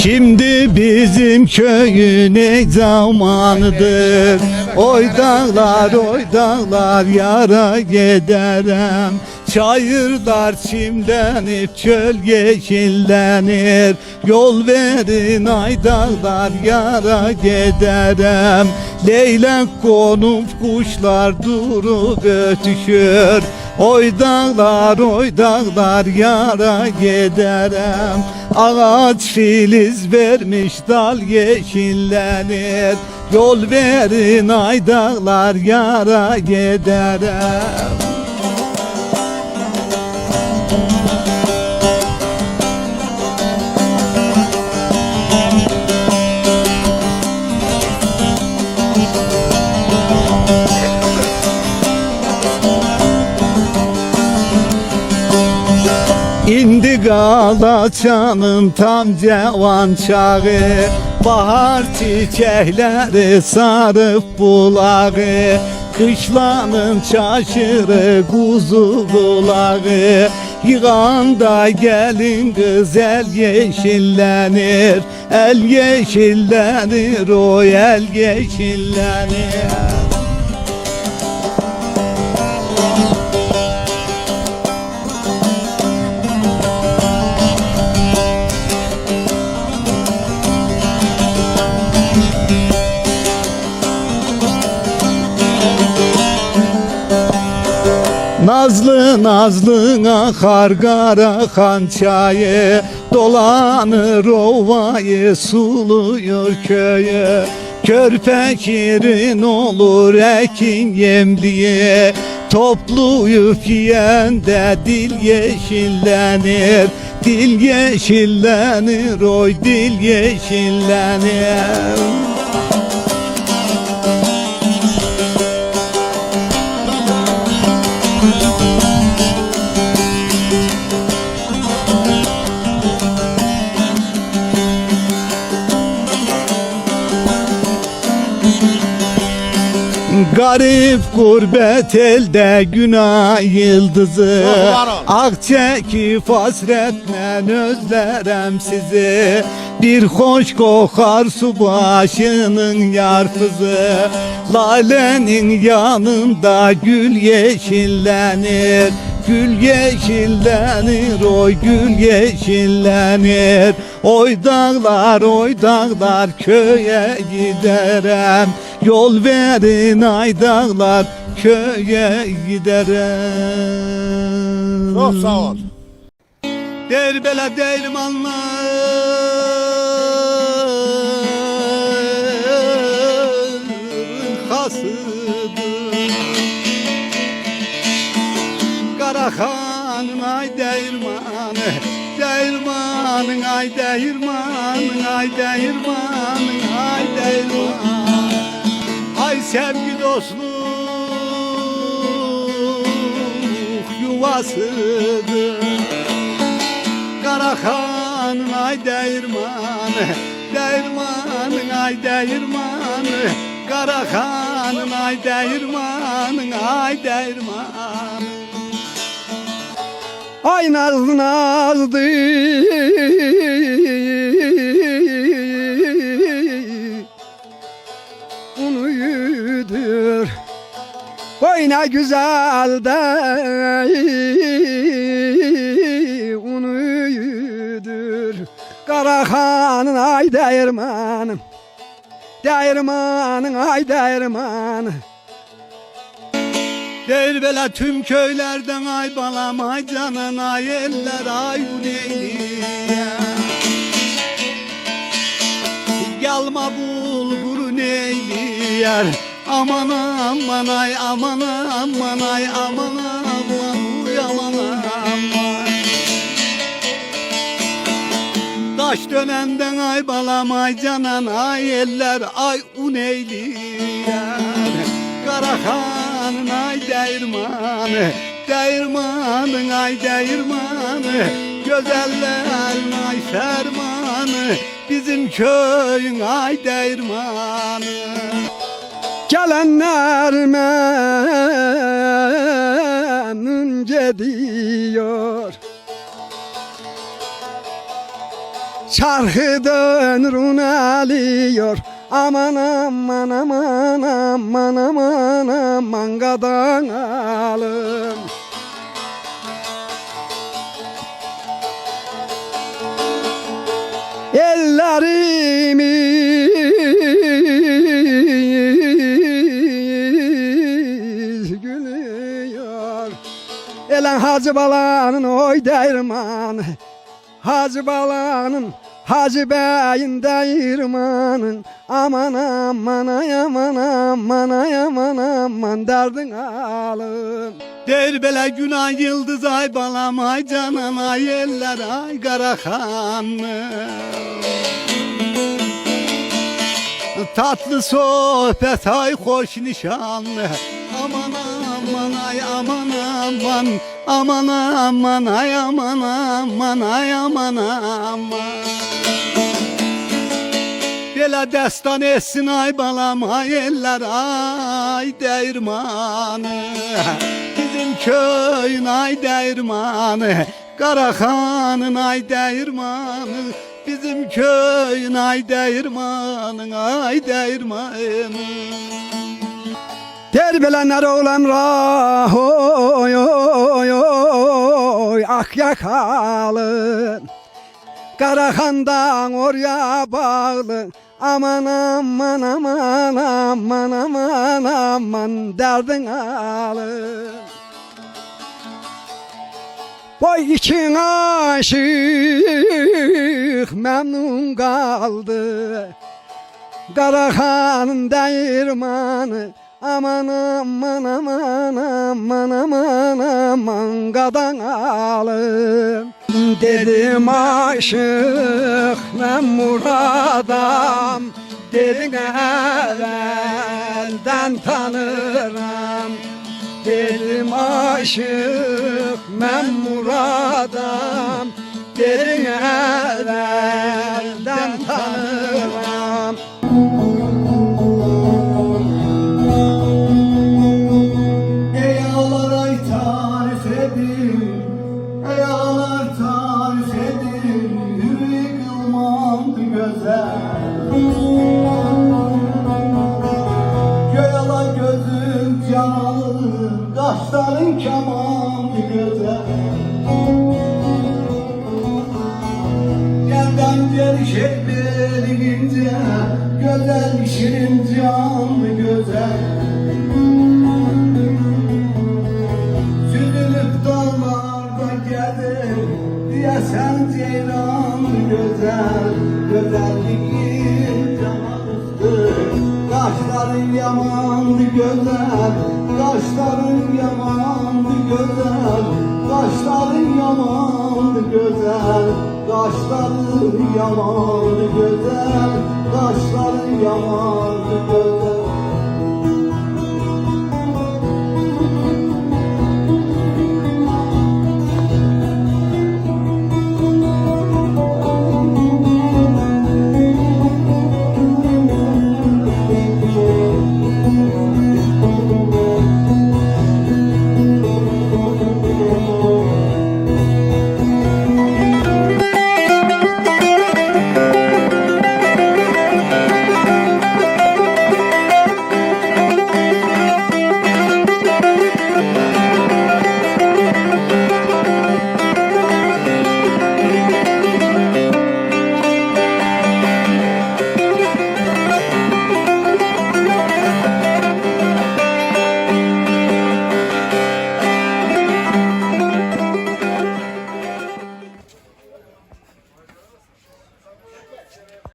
Şimdi bizim köyün ey zamanıdır. Oy dağlar yara giderem. Çayırlar çimlenip çöl yeşillenir. Yol verin ay dağlar yara giderem. Leylek konup kuşlar durup ötüşür. Oy dağlar yara giderem. Ağaç filiz vermiş dal yeşillenir. Yol verin ay dağlar yara giderem. İndi Galaçanın tam cevan çağı. Bahar çiçekleri sarıp bulağı. Kışlanın çaşırı kuzu bulağı. Yığanda gelin kız el yeşillenir. El yeşillenir o el yeşillenir. Nazlı akar Karahan çayı. Dolanır ovayı suluyor köyü. Körpekirin olur ekin yemliğe. Topluyup yiyende dil yeşillenir. Dil yeşillenir oy dil yeşillenir. Garip gurbet elde günah yıldızı. Ak çekip hasretle özlerem sizi. Bir hoş kokar su başının yarpızı. Lalenin yanında gül yeşillenir. Gül yeşillenir oy gül yeşillenir. Oy dağlar köye giderem. Yol verin ay dağlar köye giderem. Çok sağ ol. Derbele dermanlar hasıdır. Karahan'ın ay değirmanı. Değirmanın ay değirmanın ay değirmanın ay değirmanın. Ay sevgi dostluk yuvasıdır. Karahan'ın ay değirmanı. Değirmanın ay değirmanı. Karahan'ın ay değirmanın ay değirmanı. Ay nazlı nazlı unuyudur. Oy ne güzel de unuyudur. Karahan'ın ay değirmanım. Değirmanın ay değirmanı. Derbele tüm köylerden ay balam ay canan ay eller ay güneyliye. Yalma bulgur neyliyer. Aman aman ay aman aman ay aman aman uy aman aman. Taş dönenden ay balam ay canan ay eller ay uneyliyer. Karahan'ın ay değirmanı. Değirmanın ay değirmanı. Güzellerin ay fermanı. Bizim köyün ay değirmanı. Gelenler memnun gidiyor. Çarkı dönür un alıyor. Aman aman aman aman aman aman gadan alım. Ellerimiz gülüyor. Elen Hacı Bala'nın oy değirmanı, Hacı Bala'nın, Hacı Bey'in değirmanın. Aman aman ay aman aman ay aman aman derdin alım. Der bele günah yıldız ay balam ay canan ay eller ay Karahanlı. Tatlı sohbet ay hoş nişanlı. Aman aman ay aman aman aman aman ay aman aman ay aman aman. Bela destan etsin ay balam ay eller ay değirmanı. Bizim köyün ay değirmanı, Karahan'ın ay değirmanı. Bizim köyün ay değirmanın ay değirmanı. Derbelenler olan rah oy oy oy ak yakalı. Karahan'dan oraya bağlı. Aman aman aman aman aman aman derdin alım. Boy için aşık memnun kaldı. Karahan'ın değirmanı. Aman aman aman aman aman aman gadan alım. Dedim aşık ben muradam. Dedin evvelden tanırım. Dedim aşık ben muradam. Dedin evvelden tanırım. Ey ağlar ay tarif edin, ey ağlar tarif edin, yürü kılmandı güzel. Göğala gözüm can alır, kaşların kemandı güzel. Yerden geri şeklenince, güzel şirin canlı güzel. Süzülüp dağlarda gelir diye sen ceylanlı güzel. Güzelliğin cananızdı, kaşların yamandı güzel. Kaşların yamandı güzel, kaşların yamandı güzel. Kaşların yamandı güzel, kaşların yamandı güzel.